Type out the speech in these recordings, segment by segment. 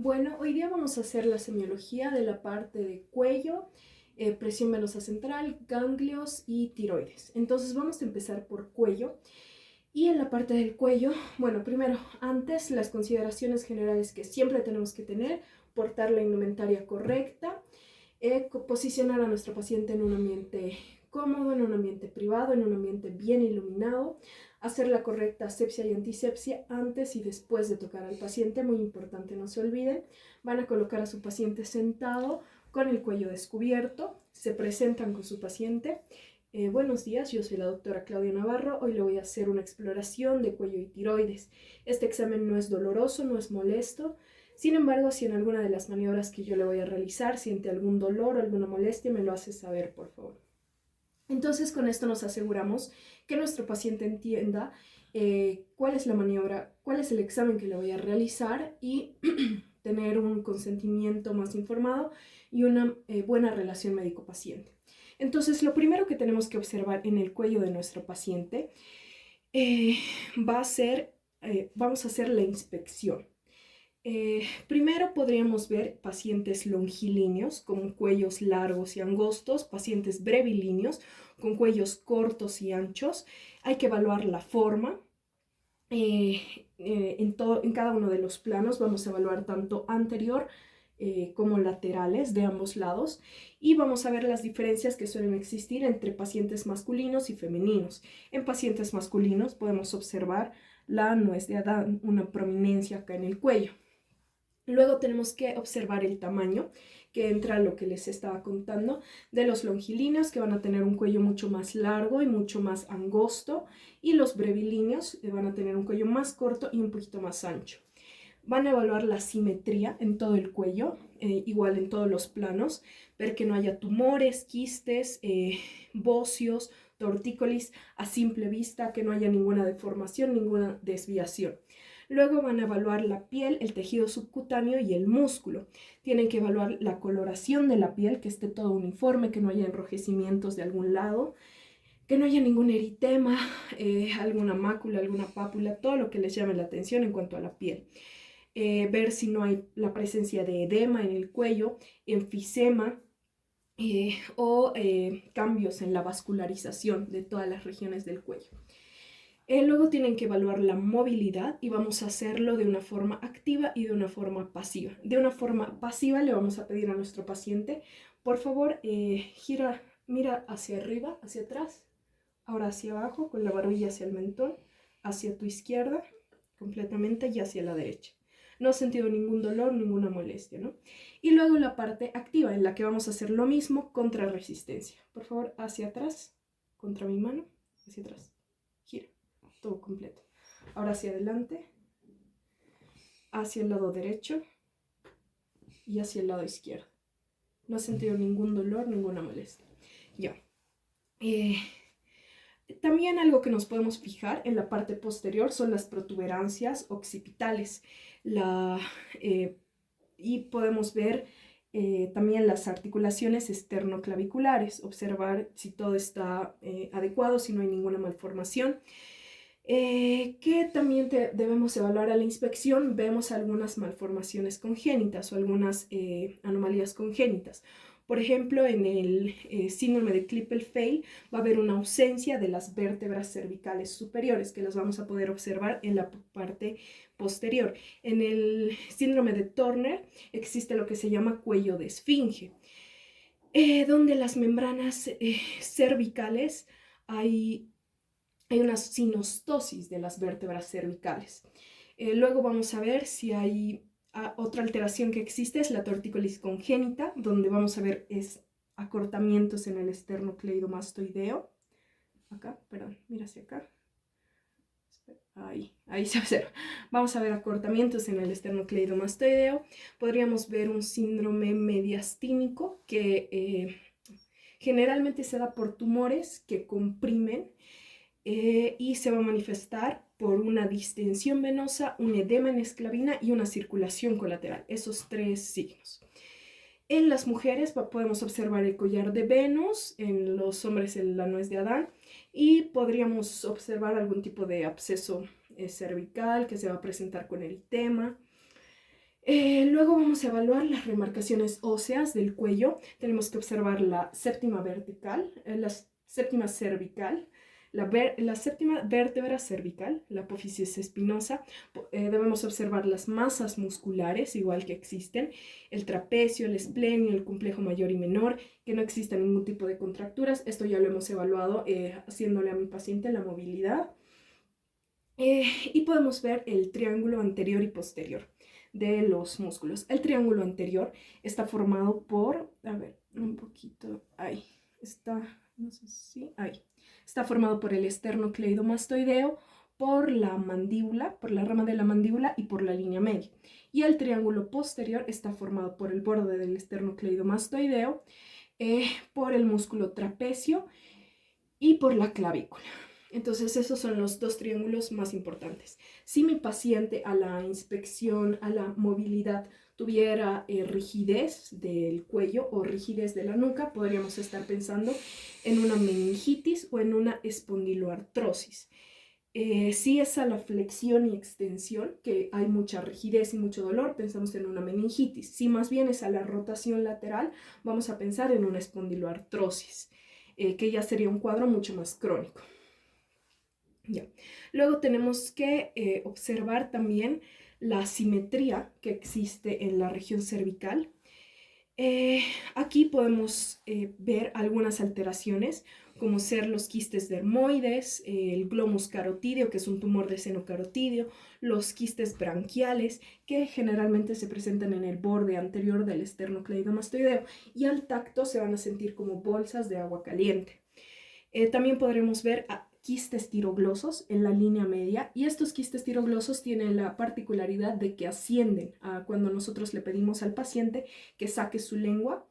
Bueno, hoy día vamos a hacer la semiología de la parte de cuello, presión venosa central, ganglios y tiroides. Entonces vamos a empezar por cuello. Y en la parte del cuello, bueno, primero, antes las consideraciones generales que siempre tenemos que tener: portar la indumentaria correcta, posicionar a nuestro paciente en un ambiente cómodo, en un ambiente privado, en un ambiente bien iluminado, hacer la correcta asepsia y antisepsia antes y después de tocar al paciente, muy importante, no se olviden. Van a colocar a su paciente sentado con el cuello descubierto, se presentan con su paciente. Buenos días, yo soy la doctora Claudia Navarro. Hoy le voy a hacer una exploración de cuello y tiroides. Este examen no es doloroso, no es molesto. Sin embargo, si en alguna de las maniobras que yo le voy a realizar siente algún dolor o alguna molestia, me lo hace saber, por favor. Entonces, con esto nos aseguramos que nuestro paciente entienda cuál es la maniobra, cuál es el examen que le voy a realizar y tener un consentimiento más informado y una buena relación médico-paciente. Entonces, lo primero que tenemos que observar en el cuello de nuestro paciente eh, va a ser, vamos a hacer la inspección. Primero podríamos ver pacientes longilíneos con cuellos largos y angostos, pacientes brevilíneos con cuellos cortos y anchos. Hay que evaluar la forma. En cada uno de los planos vamos a evaluar tanto anterior como laterales de ambos lados, y vamos a ver las diferencias que suelen existir entre pacientes masculinos y femeninos. En pacientes masculinos podemos observar la nuez de Adán, una prominencia acá en el cuello. Luego tenemos que observar el tamaño, que entra a lo que les estaba contando, de los longilíneos, que van a tener un cuello mucho más largo y mucho más angosto, y los brevilíneos van a tener un cuello más corto y un poquito más ancho. Van a evaluar la simetría en todo el cuello, igual en todos los planos, ver que no haya tumores, quistes, bocios, tortícolis a simple vista, que no haya ninguna deformación, ninguna desviación. Luego van a evaluar la piel, el tejido subcutáneo y el músculo. Tienen que evaluar la coloración de la piel, que esté todo uniforme, que no haya enrojecimientos de algún lado, que no haya ningún eritema, alguna mácula, alguna pápula, todo lo que les llame la atención en cuanto a la piel. Ver si no hay la presencia de edema en el cuello, enfisema, o cambios en la vascularización de todas las regiones del cuello. Luego tienen que evaluar la movilidad, y vamos a hacerlo de una forma activa y de una forma pasiva. De una forma pasiva le vamos a pedir a nuestro paciente: por favor, gira, mira hacia arriba, hacia atrás, ahora hacia abajo, con la barbilla hacia el mentón, hacia tu izquierda completamente y hacia la derecha. No he sentido ningún dolor, ninguna molestia, ¿no? Y luego la parte activa, en la que vamos a hacer lo mismo contra resistencia. Por favor, hacia atrás, contra mi mano, hacia atrás, gira, todo completo. Ahora hacia adelante, hacia el lado derecho y hacia el lado izquierdo. No he sentido ningún dolor, ninguna molestia. Ya. También algo que nos podemos fijar en la parte posterior son las protuberancias occipitales. Y podemos ver también las articulaciones esternoclaviculares, observar si todo está adecuado, si no hay ninguna malformación. Que también debemos evaluar a la inspección. Vemos algunas malformaciones congénitas o algunas anomalías congénitas. Por ejemplo, en el síndrome de Klippel-Feil va a haber una ausencia de las vértebras cervicales superiores, que las vamos a poder observar en la parte posterior. En el síndrome de Turner existe lo que se llama cuello de esfinge, donde las membranas cervicales hay una sinostosis de las vértebras cervicales. Luego vamos a ver si hay otra alteración que existe, es la tortícolis congénita, donde vamos a ver acortamientos en el esternocleidomastoideo. Acá, perdón, mira hacia acá. Ahí se observa. Vamos a ver acortamientos en el esternocleidomastoideo. Podríamos ver un síndrome mediastínico que generalmente se da por tumores que comprimen y se va a manifestar por una distensión venosa, un edema en esclavina y una circulación colateral. Esos tres signos. En las mujeres podemos observar el collar de Venus, en los hombres la nuez de Adán, y podríamos observar algún tipo de absceso cervical que se va a presentar con eritema. Luego vamos a evaluar las remarcaciones óseas del cuello. Tenemos que observar la séptima vertical, la séptima cervical, la séptima vértebra cervical, la apófisis espinosa. Debemos observar las masas musculares, igual que existen, el trapecio, el esplenio, el complejo mayor y menor, que no exista ningún tipo de contracturas. Esto ya lo hemos evaluado haciéndole a mi paciente la movilidad. Y podemos ver el triángulo anterior y posterior de los músculos. El triángulo anterior está formado por, a ver, un poquito, ahí, está, no sé si, ahí, está formado por el esternocleidomastoideo, por la mandíbula, por la rama de la mandíbula y por la línea media. Y el triángulo posterior está formado por el borde del esternocleidomastoideo, por el músculo trapecio y por la clavícula. Entonces esos son los dos triángulos más importantes. Si mi paciente a la inspección, a la movilidad, tuviera rigidez del cuello o rigidez de la nuca, podríamos estar pensando en una meningitis o en una espondiloartrosis. Si es a la flexión y extensión, que hay mucha rigidez y mucho dolor, pensamos en una meningitis. Si más bien es a la rotación lateral, vamos a pensar en una espondiloartrosis, que ya sería un cuadro mucho más crónico. Ya. Luego tenemos que observar también la simetría que existe en la región cervical. Aquí podemos ver algunas alteraciones, como ser los quistes dermoides, el glomus carotídeo, que es un tumor de seno carotídeo, los quistes branquiales, que generalmente se presentan en el borde anterior del esternocleidomastoideo, y al tacto se van a sentir como bolsas de agua caliente. También podremos ver quistes tiroglosos en la línea media, y estos quistes tiroglosos tienen la particularidad de que ascienden cuando nosotros le pedimos al paciente que saque su lengua,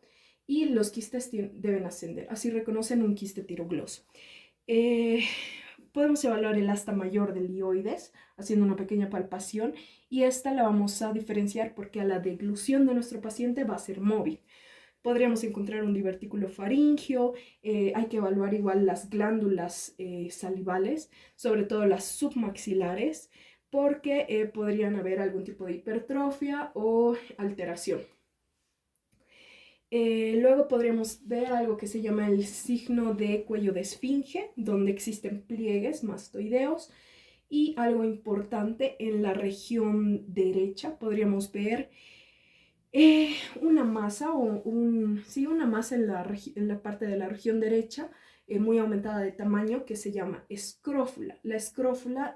y los quistes deben ascender. Así reconocen un quiste tirogloso. Podemos evaluar el asta mayor del dioides haciendo una pequeña palpación, y esta la vamos a diferenciar porque a la deglución de nuestro paciente va a ser móvil. Podríamos encontrar un divertículo faríngeo. Hay que evaluar igual las glándulas salivales, sobre todo las submaxilares, porque podrían haber algún tipo de hipertrofia o alteración. Luego podríamos ver algo que se llama el signo de cuello de esfinge, donde existen pliegues mastoideos. Y algo importante, en la región derecha podríamos ver una masa una masa en la parte de la región derecha, muy aumentada de tamaño, que se llama escrófula. La escrófula,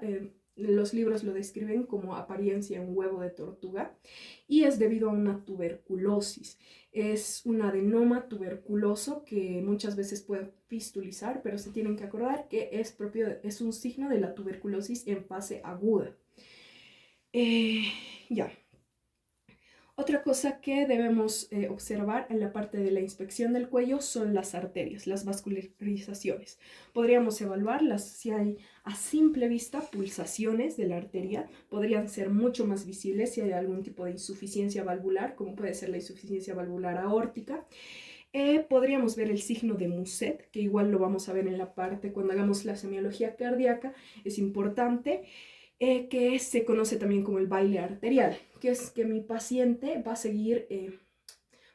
los libros lo describen como apariencia en huevo de tortuga, y es debido a una tuberculosis. Es un adenoma tuberculoso que muchas veces puede fistulizar, pero se tienen que acordar que es un signo de la tuberculosis en fase aguda. Ya. Otra cosa que debemos observar en la parte de la inspección del cuello son las arterias, las vascularizaciones. Podríamos evaluarlas si hay a simple vista pulsaciones de la arteria. Podrían ser mucho más visibles si hay algún tipo de insuficiencia valvular, como puede ser la insuficiencia valvular aórtica. Podríamos ver el signo de Muset, que igual lo vamos a ver en la parte cuando hagamos la semiología cardíaca, es importante. Que se conoce también como el baile arterial, que es que mi paciente va a seguir,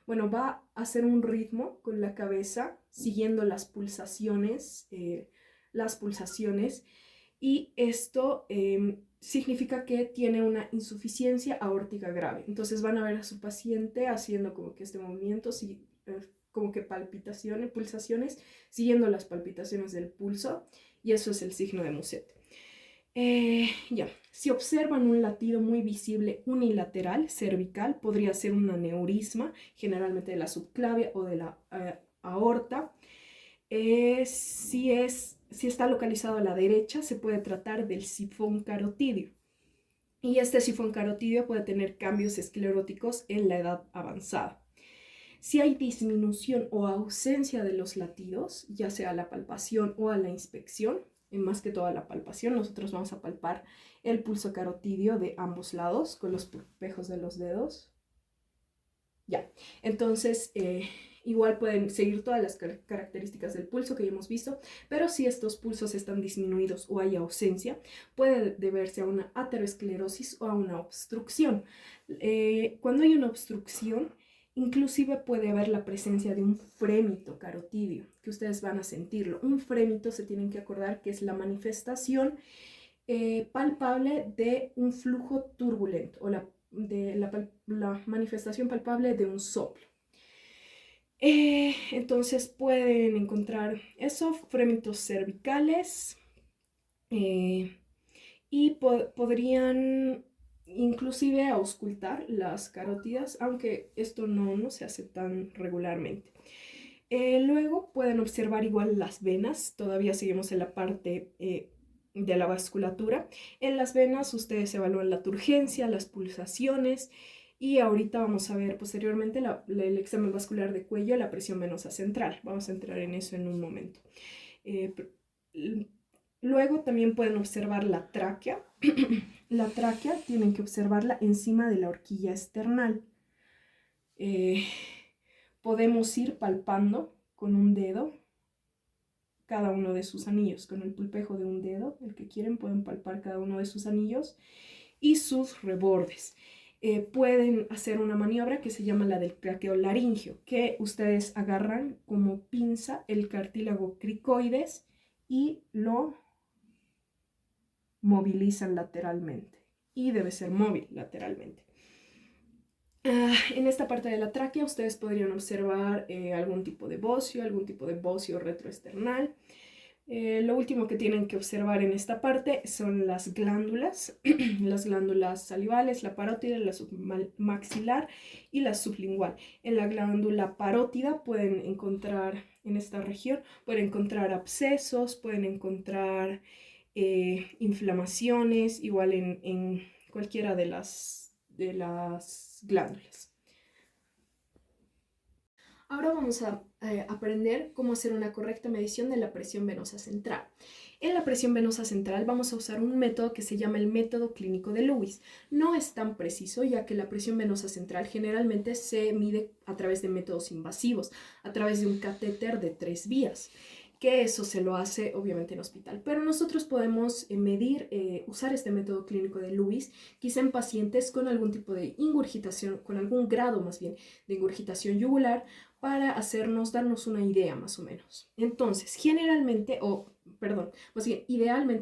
va a hacer un ritmo con la cabeza siguiendo las pulsaciones, y esto significa que tiene una insuficiencia aórtica grave. Entonces van a ver a su paciente haciendo como que este movimiento, como que palpitaciones, pulsaciones, siguiendo las palpitaciones del pulso, y eso es el signo de Muset. Si observan un latido muy visible unilateral, cervical, podría ser un aneurisma, generalmente de la subclavia o de la aorta. Si está localizado a la derecha, se puede tratar del sifón carotídeo. Y este sifón carotídeo puede tener cambios escleróticos en la edad avanzada. Si hay disminución o ausencia de los latidos, ya sea a la palpación o a la inspección, más que todo a la palpación, nosotros vamos a palpar el pulso carotídeo de ambos lados con los pejos de los dedos. Ya, entonces igual pueden seguir todas las características del pulso que ya hemos visto, pero si estos pulsos están disminuidos o hay ausencia, puede deberse a una aterosclerosis o a una obstrucción. Cuando hay una obstrucción, inclusive puede haber la presencia de un frémito carotidio, que ustedes van a sentirlo. Un frémito, se tienen que acordar que es la manifestación palpable de un flujo turbulento o la manifestación palpable de un soplo. Entonces pueden encontrar eso, frémitos cervicales, y podrían inclusive auscultar las carótidas, aunque esto no se hace tan regularmente. Luego pueden observar igual las venas, todavía seguimos en la parte de la vasculatura. En las venas ustedes evalúan la turgencia, las pulsaciones, y ahorita vamos a ver posteriormente el examen vascular de cuello, la presión venosa central. Vamos a entrar en eso en un momento. Luego también pueden observar la tráquea. La tráquea tienen que observarla encima de la horquilla esternal. Podemos ir palpando con un dedo cada uno de sus anillos, con el pulpejo de un dedo, el que quieren, pueden palpar cada uno de sus anillos y sus rebordes. Pueden hacer una maniobra que se llama la del traqueolaringio, que ustedes agarran como pinza el cartílago cricoides y lo movilizan lateralmente, y debe ser móvil lateralmente. En esta parte de la tráquea ustedes podrían observar algún tipo de bocio retroesternal. Lo último que tienen que observar en esta parte son las glándulas, las glándulas salivales, la parótida, la submaxilar y la sublingual. En la glándula parótida pueden encontrar, en esta región, pueden encontrar abscesos, pueden encontrar inflamaciones, igual en cualquiera de las glándulas. Ahora vamos a aprender cómo hacer una correcta medición de la presión venosa central. En la presión venosa central vamos a usar un método que se llama el método clínico de Lewis. No es tan preciso, ya que la presión venosa central generalmente se mide a través de métodos invasivos, a través de un catéter de 3 vías, que eso se lo hace obviamente en hospital. Pero nosotros podemos usar este método clínico de Lewis, quizá en pacientes con algún tipo de ingurgitación, con algún grado más bien de ingurgitación yugular, para darnos una idea más o menos. Entonces, idealmente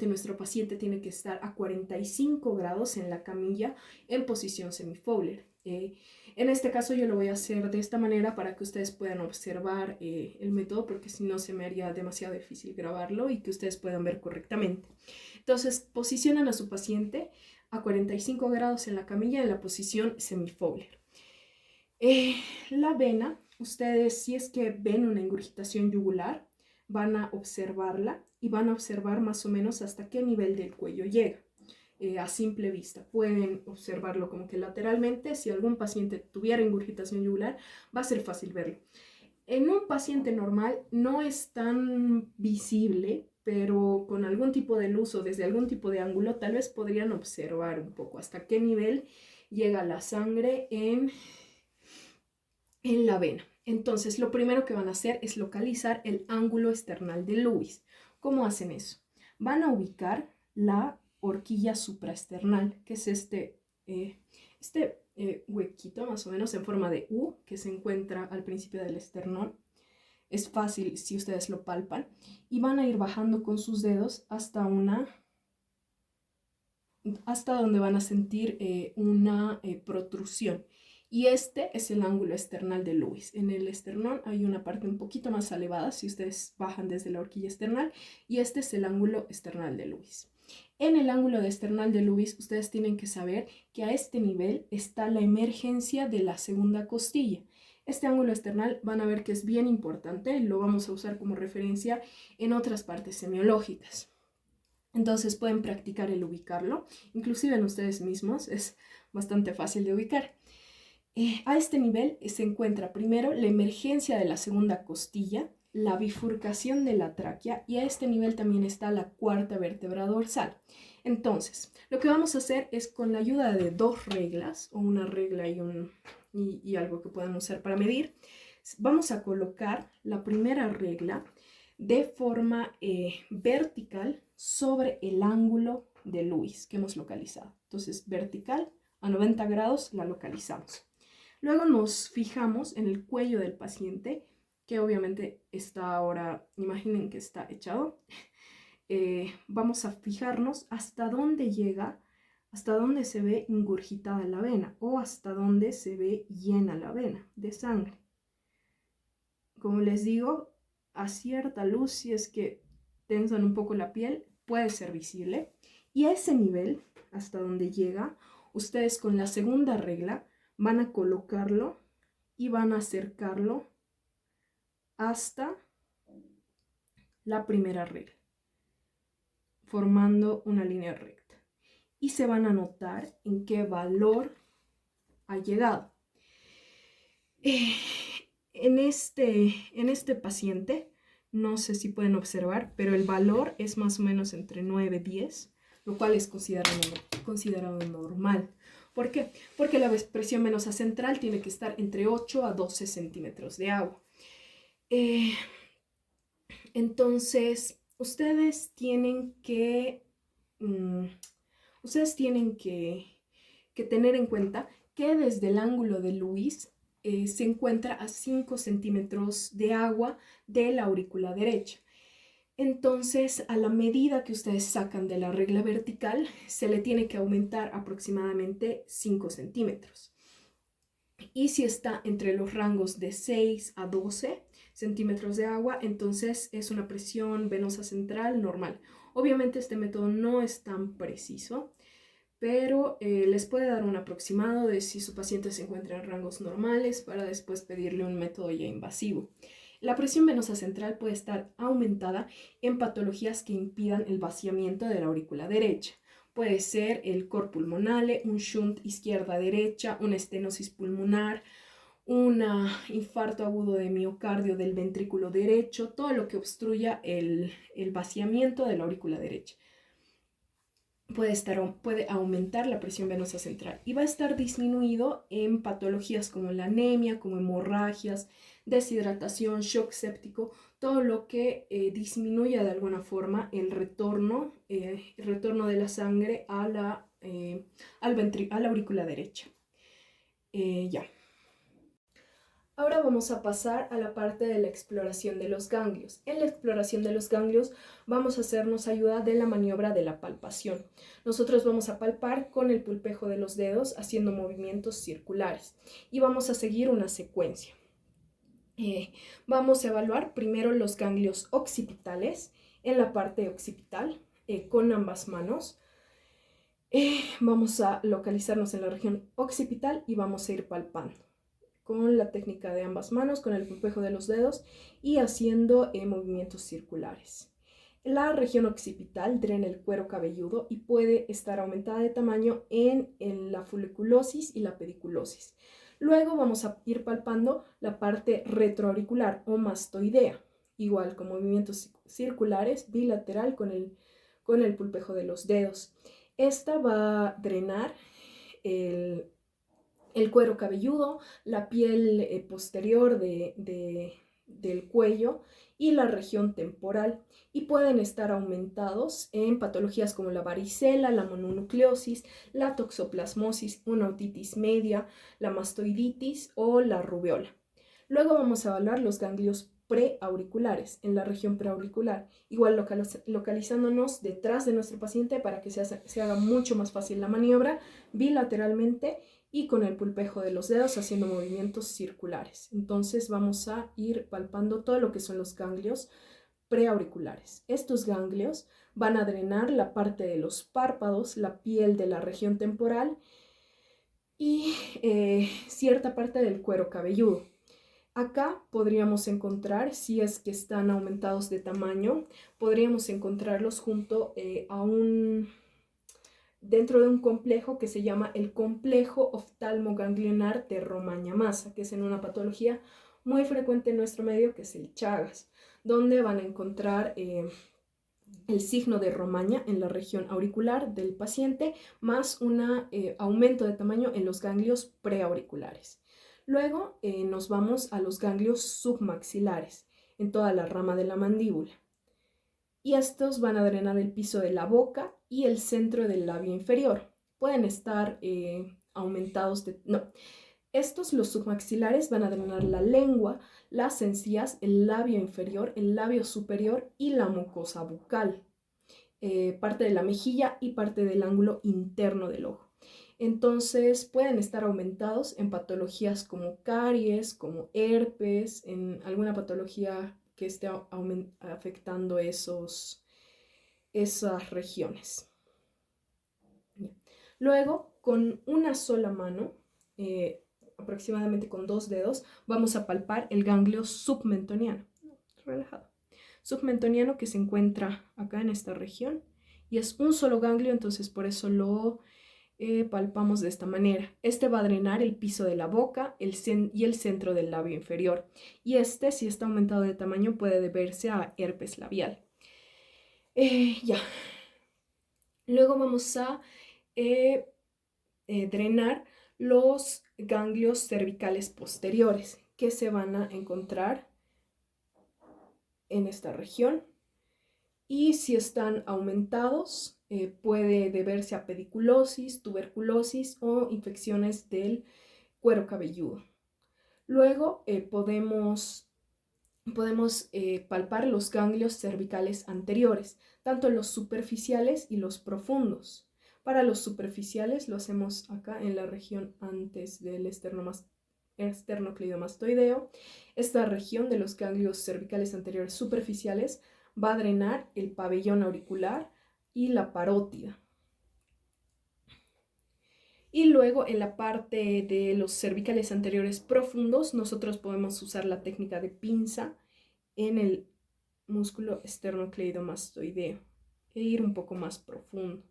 nuestro paciente tiene que estar a 45 grados en la camilla en posición semi-Fowler. En este caso yo lo voy a hacer de esta manera para que ustedes puedan observar el método, porque si no se me haría demasiado difícil grabarlo y que ustedes puedan ver correctamente. Entonces, posicionan a su paciente a 45 grados en la camilla en la posición semi-Fowler. La vena, ustedes, si es que ven una ingurgitación yugular, van a observarla y van a observar más o menos hasta qué nivel del cuello llega. A simple vista pueden observarlo como que lateralmente. Si algún paciente tuviera ingurgitación yugular, va a ser fácil verlo. En un paciente normal no es tan visible, pero con algún tipo de luz o desde algún tipo de ángulo tal vez podrían observar un poco hasta qué nivel llega la sangre en la vena. Entonces, lo primero que van a hacer es localizar el ángulo esternal de Lewis. ¿Cómo hacen eso? Van a ubicar la horquilla supraesternal, que es este huequito más o menos en forma de U que se encuentra al principio del esternón. Es fácil si ustedes lo palpan, y van a ir bajando con sus dedos hasta donde van a sentir una protrusión. Y este es el ángulo esternal de Lewis. En el esternón hay una parte un poquito más elevada si ustedes bajan desde la horquilla esternal, y este es el ángulo esternal de Lewis. En el ángulo esternal de Lewis ustedes tienen que saber que a este nivel está la emergencia de la segunda costilla. Este ángulo esternal van a ver que es bien importante y lo vamos a usar como referencia en otras partes semiológicas. Entonces pueden practicar el ubicarlo, inclusive en ustedes mismos, es bastante fácil de ubicar. A este nivel se encuentra primero la emergencia de la segunda costilla, la bifurcación de la tráquea, y a este nivel también está la cuarta vértebra dorsal. Entonces, lo que vamos a hacer es, con la ayuda de 2 reglas, o una regla y algo que puedan usar para medir, Vamos a colocar la primera regla de forma vertical sobre el ángulo de Lewis que hemos localizado. Entonces, vertical a 90 grados la localizamos. Luego nos fijamos en el cuello del paciente, que obviamente está ahora, imaginen que está echado. Vamos a fijarnos hasta dónde llega, hasta dónde se ve ingurgitada la vena o hasta dónde se ve llena la vena de sangre. Como les digo, a cierta luz, si es que tensan un poco la piel, puede ser visible. Y a ese nivel, hasta donde llega, ustedes con la segunda regla van a colocarlo y van a acercarlo hasta la primera regla, formando una línea recta. Y se van a notar en qué valor ha llegado. En este paciente, no sé si pueden observar, pero el valor es más o menos entre 9 y 10, lo cual es considerado normal. ¿Por qué? Porque la presión venosa central tiene que estar entre 8 a 12 centímetros de agua. Entonces, ustedes tienen que tener en cuenta que desde el ángulo de Lewis se encuentra a 5 centímetros de agua de la aurícula derecha. Entonces, a la medida que ustedes sacan de la regla vertical, se le tiene que aumentar aproximadamente 5 centímetros. Y si está entre los rangos de 6 a 12 centímetros de agua, entonces es una presión venosa central normal. Obviamente este método no es tan preciso, pero les puede dar un aproximado de si su paciente se encuentra en rangos normales para después pedirle un método ya invasivo. La presión venosa central puede estar aumentada en patologías que impidan el vaciamiento de la aurícula derecha. Puede ser el cor pulmonale, un shunt izquierda-derecha, una estenosis pulmonar, un infarto agudo de miocardio del ventrículo derecho, todo lo que obstruya el vaciamiento de la aurícula derecha. Puede aumentar la presión venosa central y va a estar disminuido en patologías como la anemia, como hemorragias, deshidratación, shock séptico, todo lo que disminuya de alguna forma el retorno de la sangre a la aurícula derecha. Ya. Ahora vamos a pasar a la parte de la exploración de los ganglios. En la exploración de los ganglios vamos a hacernos ayuda de la maniobra de la palpación. Nosotros vamos a palpar con el pulpejo de los dedos haciendo movimientos circulares y vamos a seguir una secuencia. Vamos a evaluar primero los ganglios occipitales en la parte occipital con ambas manos. Vamos a localizarnos en la región occipital y vamos a ir palpando con la técnica de ambas manos, con el pulpejo de los dedos y haciendo movimientos circulares. La región occipital drena el cuero cabelludo y puede estar aumentada de tamaño en la foliculosis y la pediculosis. Luego vamos a ir palpando la parte retroauricular o mastoidea, igual con movimientos circulares, bilateral con el pulpejo de los dedos. Esta va a drenar el cuero cabelludo, la piel posterior del cuello y la región temporal, y pueden estar aumentados en patologías como la varicela, la mononucleosis, la toxoplasmosis, una otitis media, la mastoiditis o la rubeola. Luego vamos a evaluar los ganglios preauriculares en la región preauricular, igual localizándonos detrás de nuestro paciente para que se haga mucho más fácil la maniobra, bilateralmente y con el pulpejo de los dedos haciendo movimientos circulares. Entonces vamos a ir palpando todo lo que son los ganglios preauriculares. Estos ganglios van a drenar la parte de los párpados, la piel de la región temporal y cierta parte del cuero cabelludo. Acá podríamos encontrar, si es que están aumentados de tamaño, podríamos encontrarlos junto dentro de un complejo que se llama el complejo oftalmoganglionar de Romaña-Maza, que es en una patología muy frecuente en nuestro medio, que es el Chagas, donde van a encontrar el signo de Romaña en la región auricular del paciente, más un aumento de tamaño en los ganglios preauriculares. Luego nos vamos a los ganglios submaxilares en toda la rama de la mandíbula. Y estos van a drenar el piso de la boca y el centro del labio inferior. Pueden estar aumentados de... No, estos, los submaxilares, van a drenar la lengua, las encías, el labio inferior, el labio superior y la mucosa bucal, parte de la mejilla y parte del ángulo interno del ojo. Entonces pueden estar aumentados en patologías como caries, como herpes, en alguna patología que esté afectando esas regiones. Luego, con una sola mano, aproximadamente con 2 dedos, vamos a palpar el ganglio submentoniano. Relajado. Submentoniano, que se encuentra acá en esta región, y es un solo ganglio, entonces por eso lo palpamos de esta manera. Este va a drenar el piso de la boca y el centro del labio inferior, y este, si está aumentado de tamaño, puede deberse a herpes labial. Ya. Luego vamos a drenar los ganglios cervicales posteriores, que se van a encontrar en esta región, y si están aumentados puede deberse a pediculosis, tuberculosis o infecciones del cuero cabelludo. Luego podemos palpar los ganglios cervicales anteriores, tanto los superficiales y los profundos. Para los superficiales lo hacemos acá en la región antes del esternocleidomastoideo. Esta región de los ganglios cervicales anteriores superficiales va a drenar el pabellón auricular y la parótida. Y luego en la parte de los cervicales anteriores profundos, nosotros podemos usar la técnica de pinza en el músculo esternocleidomastoideo e ir un poco más profundo.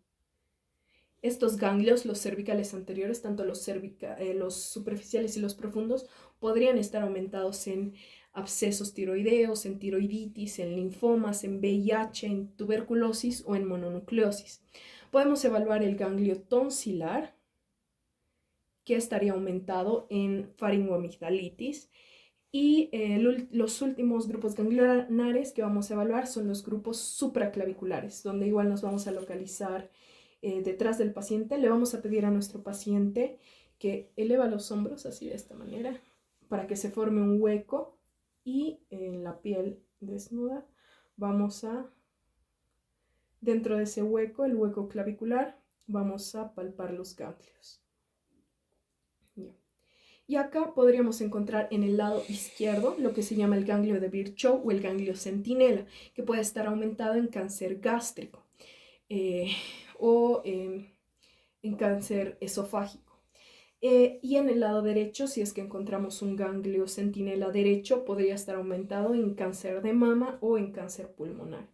Estos ganglios, los cervicales anteriores, tanto los superficiales y los profundos, podrían estar aumentados en abscesos tiroideos, en tiroiditis, en linfomas, en VIH, en tuberculosis o en mononucleosis. Podemos evaluar el ganglio tonsilar, que estaría aumentado en faringoamigdalitis. Y los últimos grupos ganglionares que vamos a evaluar son los grupos supraclaviculares, donde igual nos vamos a localizar detrás del paciente. Le vamos a pedir a nuestro paciente que eleva los hombros así de esta manera para que se forme un hueco, y en la piel desnuda vamos a, dentro de ese hueco, el hueco clavicular, vamos a palpar los ganglios. Y acá podríamos encontrar en el lado izquierdo lo que se llama el ganglio de Virchow o el ganglio centinela, que puede estar aumentado en cáncer gástrico o en cáncer esofágico. Y en el lado derecho, si es que encontramos un ganglio centinela derecho, podría estar aumentado en cáncer de mama o en cáncer pulmonar.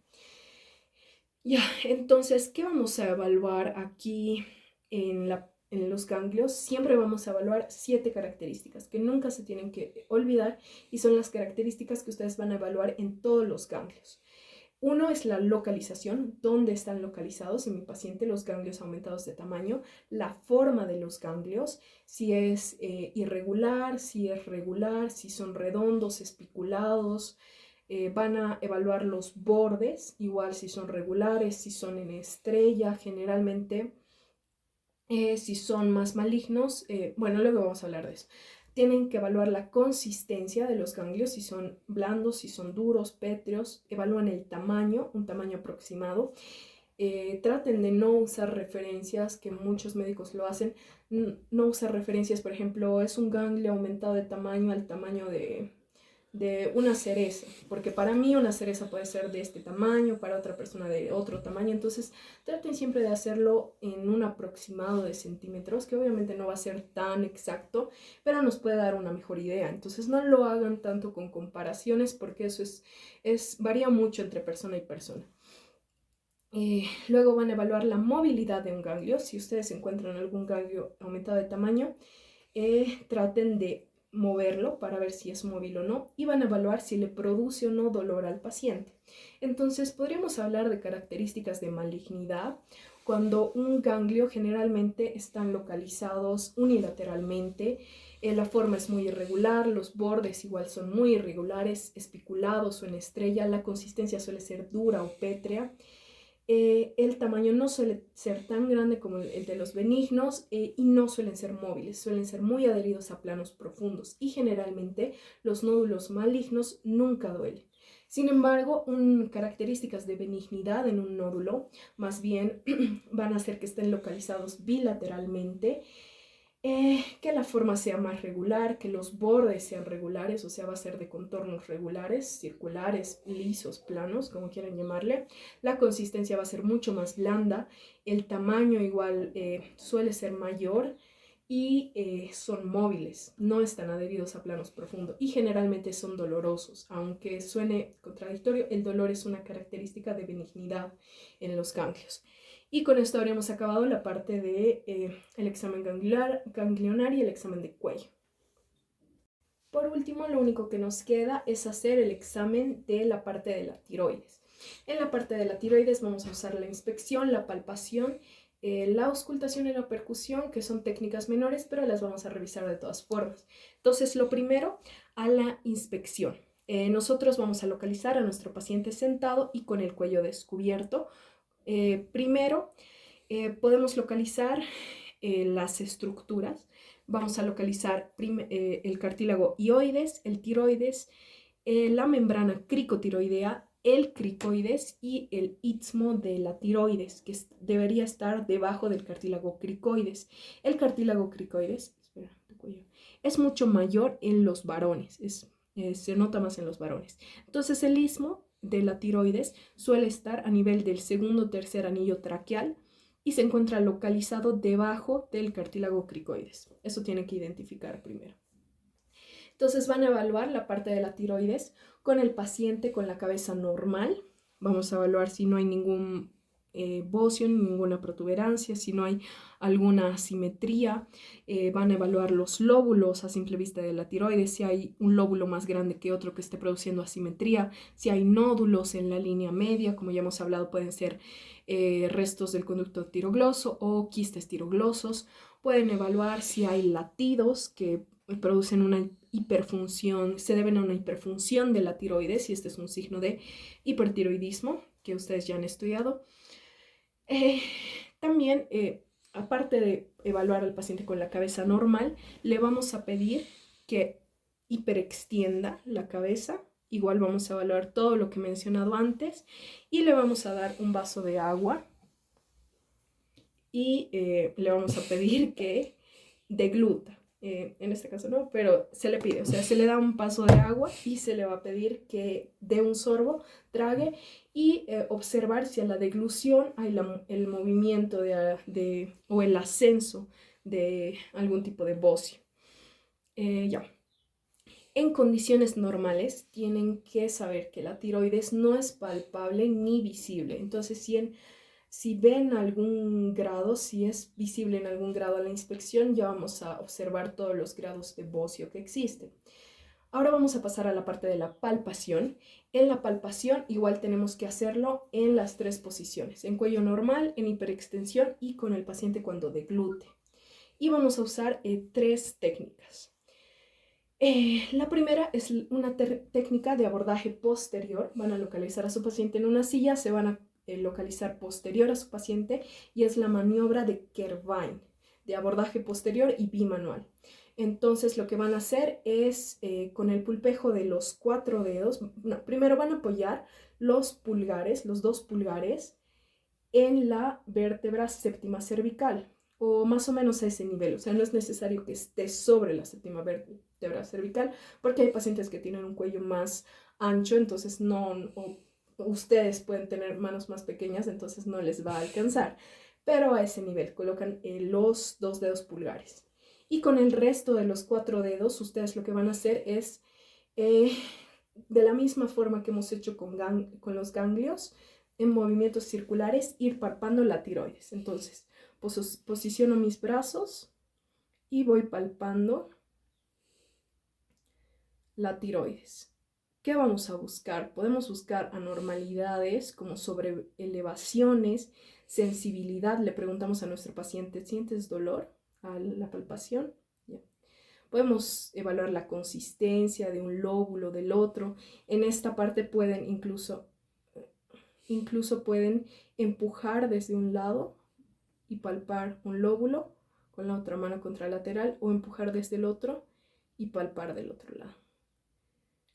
Ya, entonces, ¿qué vamos a evaluar aquí en los ganglios? Siempre vamos a evaluar 7 características que nunca se tienen que olvidar, y son las características que ustedes van a evaluar en todos los ganglios. Uno es la localización, dónde están localizados en mi paciente los ganglios aumentados de tamaño, la forma de los ganglios, si es irregular, si es regular, si son redondos, espiculados. Van a evaluar los bordes, igual si son regulares, si son en estrella, generalmente si son más malignos, bueno, luego vamos a hablar de eso. Tienen que evaluar la consistencia de los ganglios, si son blandos, si son duros, pétreos. Evalúan el tamaño, un tamaño aproximado. Traten de no usar referencias, que muchos médicos lo hacen. No usar referencias, por ejemplo, es un ganglio aumentado de tamaño al tamaño de una cereza, porque para mí una cereza puede ser de este tamaño, para otra persona de otro tamaño. Entonces traten siempre de hacerlo en un aproximado de centímetros, que obviamente no va a ser tan exacto, pero nos puede dar una mejor idea. Entonces no lo hagan tanto con comparaciones, porque eso varía mucho entre persona y persona. Luego van a evaluar la movilidad de un ganglio. Si ustedes encuentran algún ganglio aumentado de tamaño, traten de moverlo para ver si es móvil o no, y van a evaluar si le produce o no dolor al paciente. Entonces podríamos hablar de características de malignidad cuando un ganglio generalmente están localizados unilateralmente, La forma es muy irregular, los bordes igual son muy irregulares, espiculados o en estrella, la consistencia suele ser dura o pétrea. El tamaño no suele ser tan grande como el de los benignos y no suelen ser móviles, suelen ser muy adheridos a planos profundos y generalmente los nódulos malignos nunca duelen. Sin embargo, características de benignidad en un nódulo más bien van a hacer que estén localizados bilateralmente, que la forma sea más regular, que los bordes sean regulares, o sea, va a ser de contornos regulares, circulares, lisos, planos, como quieran llamarle. La consistencia va a ser mucho más blanda, el tamaño igual suele ser mayor y son móviles, no están adheridos a planos profundos y generalmente son dolorosos. Aunque suene contradictorio, el dolor es una característica de benignidad en los ganglios. Y con esto habríamos acabado la parte de el examen ganglionar y el examen de cuello. Por último, lo único que nos queda es hacer el examen de la parte de la tiroides. En la parte de la tiroides vamos a usar la inspección, la palpación, la auscultación y la percusión, que son técnicas menores, pero las vamos a revisar de todas formas. Entonces, lo primero, a la inspección. Nosotros vamos a localizar a nuestro paciente sentado y con el cuello descubierto. Primero, podemos localizar las estructuras. Vamos a localizar el cartílago hioides, el tiroides, la membrana cricotiroidea, el cricoides y el istmo de la tiroides, que debería estar debajo del cartílago cricoides. El cartílago cricoides, es mucho mayor en los varones, se nota más en los varones. Entonces el istmo de la tiroides suele estar a nivel del segundo o tercer anillo traqueal y se encuentra localizado debajo del cartílago cricoides. Eso tienen que identificar primero. Entonces van a evaluar la parte de la tiroides con el paciente con la cabeza normal. Vamos a evaluar si no hay ningún bocio, ninguna protuberancia, si no hay alguna asimetría. Van a evaluar los lóbulos a simple vista de la tiroides, si hay un lóbulo más grande que otro que esté produciendo asimetría, si hay nódulos en la línea media, como ya hemos hablado, pueden ser restos del conducto tirogloso o quistes tiroglosos. Pueden evaluar si hay latidos que producen una hiperfunción, se deben a una hiperfunción de la tiroides, y este es un signo de hipertiroidismo que ustedes ya han estudiado. También, aparte de evaluar al paciente con la cabeza normal, le vamos a pedir que hiperextienda la cabeza. Igual vamos a evaluar todo lo que he mencionado antes y le vamos a dar un vaso de agua y le vamos a pedir que degluta. En este caso no, pero se le pide, o sea, se le da un vaso de agua y se le va a pedir que dé un sorbo, trague y observar si a la deglución hay el movimiento o el ascenso de algún tipo de bocio. Ya. En condiciones normales tienen que saber que la tiroides no es palpable ni visible. Entonces, si ven algún grado, si es visible en algún grado a la inspección, ya vamos a observar todos los grados de bocio que existen. Ahora vamos a pasar a la parte de la palpación. En la palpación igual tenemos que hacerlo en las tres posiciones, en cuello normal, en hiperextensión y con el paciente cuando deglute. Y vamos a usar tres técnicas. La primera es una técnica de abordaje posterior. Van a localizar a su paciente en una silla, se van a localizar posterior a su paciente y es la maniobra de Kervine, de abordaje posterior y bimanual. Entonces lo que van a hacer es con el pulpejo de los 4 dedos, primero van a apoyar los pulgares, los 2 pulgares en la vértebra séptima cervical o más o menos a ese nivel, o sea, no es necesario que esté sobre la séptima vértebra cervical porque hay pacientes que tienen un cuello más ancho, entonces ustedes pueden tener manos más pequeñas, entonces no les va a alcanzar, pero a ese nivel colocan los 2 dedos pulgares y con el resto de los 4 dedos ustedes lo que van a hacer es de la misma forma que hemos hecho con los ganglios, en movimientos circulares, ir palpando la tiroides. Entonces, posiciono mis brazos y voy palpando la tiroides. ¿Qué vamos a buscar? Podemos buscar anormalidades como sobreelevaciones, sensibilidad. Le preguntamos a nuestro paciente, ¿sientes dolor a la palpación? Yeah. Podemos evaluar la consistencia de un lóbulo del otro. En esta parte pueden incluso pueden empujar desde un lado y palpar un lóbulo con la otra mano contralateral, o empujar desde el otro y palpar del otro lado.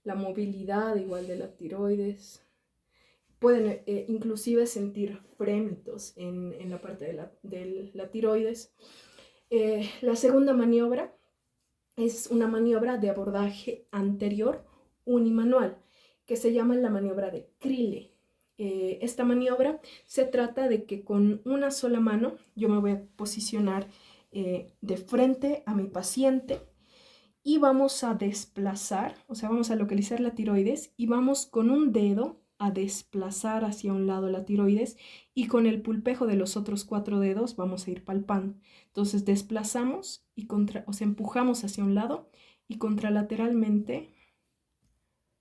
La movilidad igual de la tiroides. Pueden inclusive sentir frémitos en la parte de la tiroides. La segunda maniobra es una maniobra de abordaje anterior unimanual, que se llama la maniobra de Crilley. Esta maniobra se trata de que con una sola mano yo me voy a posicionar de frente a mi paciente y vamos a desplazar, o sea, vamos a localizar la tiroides y vamos con un dedo a desplazar hacia un lado la tiroides, y con el pulpejo de los otros 4 dedos vamos a ir palpando. Entonces desplazamos y empujamos hacia un lado y contralateralmente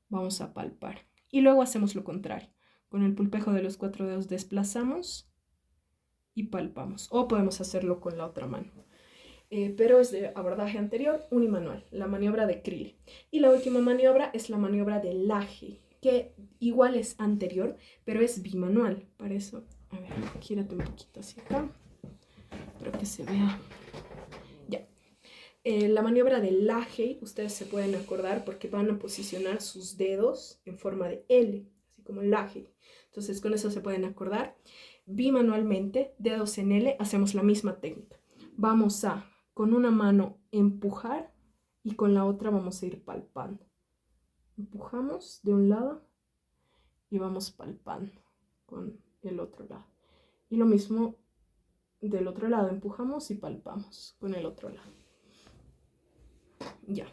vamos a palpar. Y luego hacemos lo contrario. Con el pulpejo de los 4 dedos desplazamos y palpamos. O podemos hacerlo con la otra mano. Pero es de abordaje anterior unimanual, la maniobra de Crilley. Y la última maniobra es la maniobra de Lahey, que igual es anterior, pero es bimanual. Para eso, a ver, gírate un poquito hacia acá, para que se vea. Ya. La maniobra de Lahey, ustedes se pueden acordar porque van a posicionar sus dedos en forma de L, así como Lahey. Entonces, con eso se pueden acordar. Bimanualmente, dedos en L, hacemos la misma técnica. Vamos a, con una mano, empujar y con la otra vamos a ir palpando. Empujamos de un lado y vamos palpando con el otro lado. Y lo mismo del otro lado, empujamos y palpamos con el otro lado. Ya.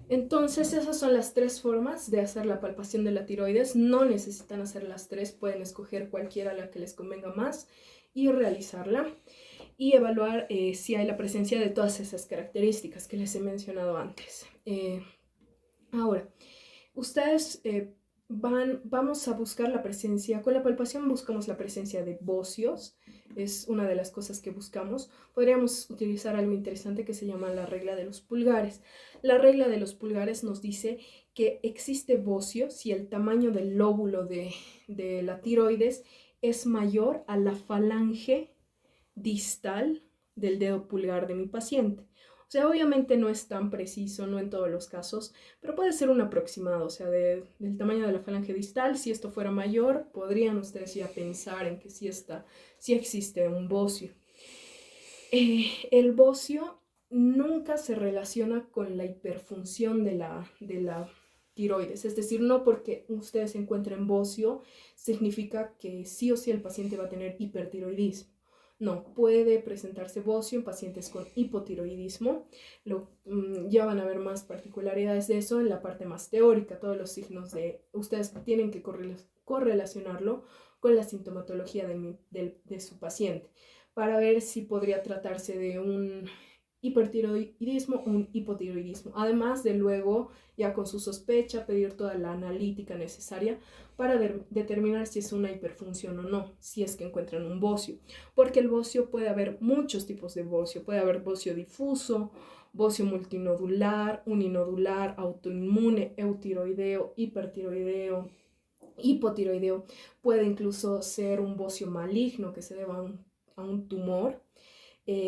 Entonces esas son las 3 formas de hacer la palpación de la tiroides. No necesitan hacer las 3, pueden escoger cualquiera, la que les convenga más, y realizarla y evaluar si hay la presencia de todas esas características que les he mencionado antes. Ahora, ustedes vamos a buscar la presencia, con la palpación buscamos la presencia de bocios, es una de las cosas que buscamos. Podríamos utilizar algo interesante que se llama la regla de los pulgares. La regla de los pulgares nos dice que existe bocio si el tamaño del lóbulo de la tiroides es mayor a la falange distal del dedo pulgar de mi paciente. O sea, obviamente no es tan preciso, no en todos los casos, pero puede ser un aproximado, o sea, del tamaño de la falange distal. Si esto fuera mayor, podrían ustedes ya pensar en que sí existe un bocio. El bocio nunca se relaciona con la hiperfunción de la tiroides, es decir, no porque ustedes encuentren bocio significa que sí o sí el paciente va a tener hipertiroidismo. No, puede presentarse bocio en pacientes con hipotiroidismo. Ya van a ver más particularidades de eso en la parte más teórica. Todos los signos ustedes tienen que correlacionarlo con la sintomatología de su paciente para ver si podría tratarse de un hipertiroidismo o un hipotiroidismo. Además de luego, ya con su sospecha, pedir toda la analítica necesaria para determinar si es una hiperfunción o no, si es que encuentran un bocio. Porque el bocio puede haber muchos tipos de bocio. Puede haber bocio difuso, bocio multinodular, uninodular, autoinmune, eutiroideo, hipertiroideo, hipotiroideo. Puede incluso ser un bocio maligno que se deba a un tumor.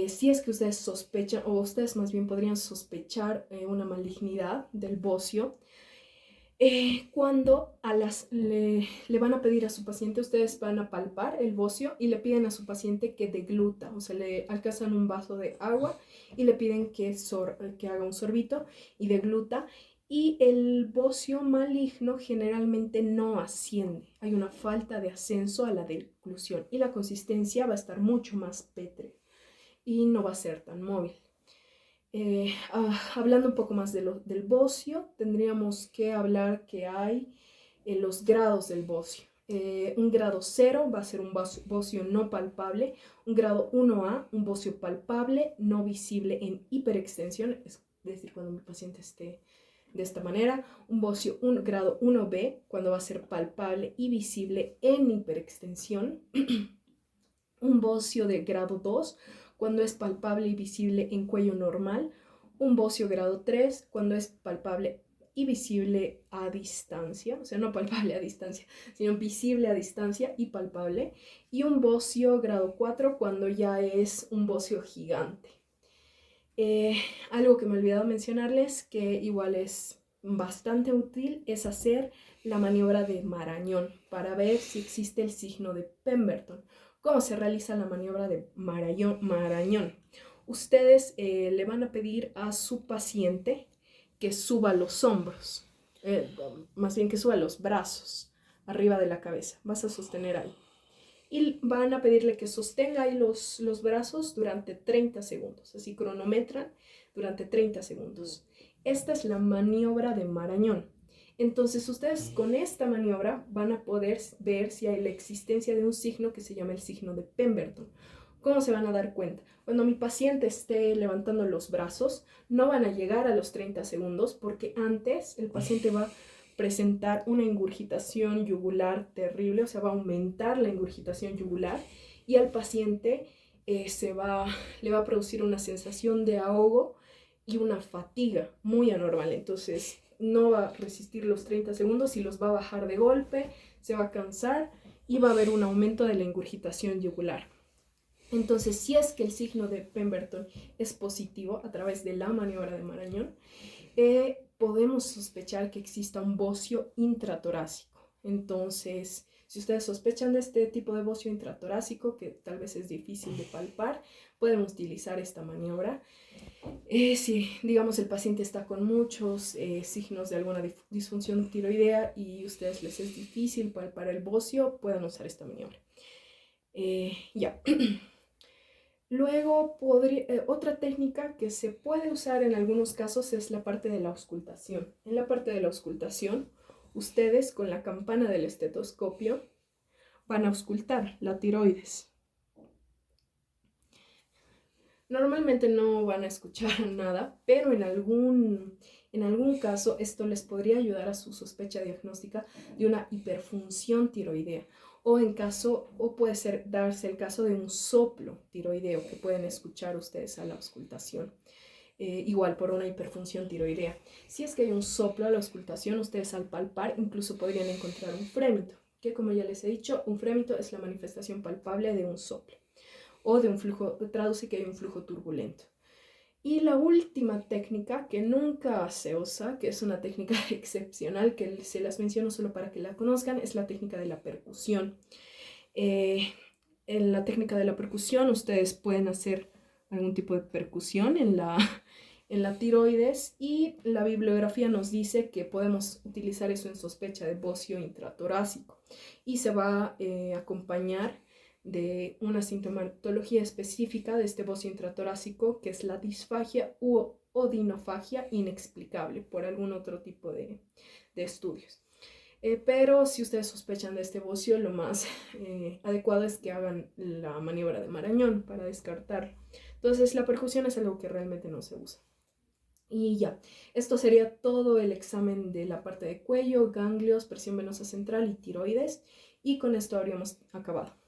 Si es que ustedes sospechan, o ustedes más bien podrían sospechar una malignidad del bocio, cuando le van a pedir a su paciente, ustedes van a palpar el bocio y le piden a su paciente que degluta, o sea, le alcanzan un vaso de agua y le piden que haga un sorbito y degluta. Y el bocio maligno generalmente no asciende, hay una falta de ascenso a la deglución y la consistencia va a estar mucho más pétrea y no va a ser tan móvil. Hablando un poco más del bocio, tendríamos que hablar que hay los grados del bocio. Un grado 0 va a ser un bocio no palpable, un grado 1A, un bocio palpable, no visible en hiperextensión, es decir, cuando mi paciente esté de esta manera, un grado 1B, cuando va a ser palpable y visible en hiperextensión, un bocio de grado 2, cuando es palpable y visible en cuello normal, Un bocio grado 3 cuando es palpable y visible a distancia, o sea, no palpable a distancia, sino visible a distancia y palpable. Y un bocio grado 4 cuando ya es un bocio gigante. Algo que me he olvidado mencionarles, que igual es bastante útil, es hacer la maniobra de Marañón para ver si existe el signo de Pemberton. ¿Cómo se realiza la maniobra de Marañón? Ustedes le van a pedir a su paciente que suba los hombros, más bien que suba los brazos arriba de la cabeza. Vas a sostener ahí. Y van a pedirle que sostenga ahí los brazos durante 30 segundos. Así cronometran durante 30 segundos. Esta es la maniobra de Marañón. Entonces ustedes con esta maniobra van a poder ver si hay la existencia de un signo que se llama el signo de Pemberton. ¿Cómo se van a dar cuenta? Cuando mi paciente esté levantando los brazos, no van a llegar a los 30 segundos porque antes el paciente va a presentar una ingurgitación yugular terrible, o sea, va a aumentar la ingurgitación yugular y al paciente le va a producir una sensación de ahogo y una fatiga muy anormal. Entonces no va a resistir los 30 segundos y los va a bajar de golpe, se va a cansar y va a haber un aumento de la ingurgitación yugular. Entonces, si es que el signo de Pemberton es positivo a través de la maniobra de Marañón, podemos sospechar que exista un bocio intratorácico. Entonces, si ustedes sospechan de este tipo de bocio intratorácico, que tal vez es difícil de palpar, pueden utilizar esta maniobra. Si, digamos, el paciente está con muchos signos de alguna disfunción tiroidea y a ustedes les es difícil palpar el bocio, pueden usar esta maniobra. Ya. Luego, otra técnica que se puede usar en algunos casos es la parte de la auscultación. En la parte de la auscultación, ustedes con la campana del estetoscopio van a auscultar la tiroides. Normalmente no van a escuchar nada, pero en algún caso esto les podría ayudar a su sospecha diagnóstica de una hiperfunción tiroidea. O puede darse el caso de un soplo tiroideo que pueden escuchar ustedes a la auscultación. Igual por una hiperfunción tiroidea. Si es que hay un soplo a la auscultación, ustedes al palpar incluso podrían encontrar un frémito, que como ya les he dicho, un frémito es la manifestación palpable de un soplo o de un flujo, traduce que hay un flujo turbulento. Y la última técnica que nunca se usa, que es una técnica excepcional, que se las menciono solo para que la conozcan, es la técnica de la percusión. En la técnica de la percusión ustedes pueden hacer algún tipo de percusión en la tiroides y la bibliografía nos dice que podemos utilizar eso en sospecha de bocio intratorácico y se va a acompañar de una sintomatología específica de este bocio intratorácico, que es la disfagia u odinofagia inexplicable por algún otro tipo de estudios. Pero si ustedes sospechan de este bocio, lo más adecuado es que hagan la maniobra de Marañón para descartarlo. Entonces la percusión es algo que realmente no se usa. Y ya, esto sería todo el examen de la parte de cuello, ganglios, presión venosa central y tiroides. Y con esto habríamos acabado.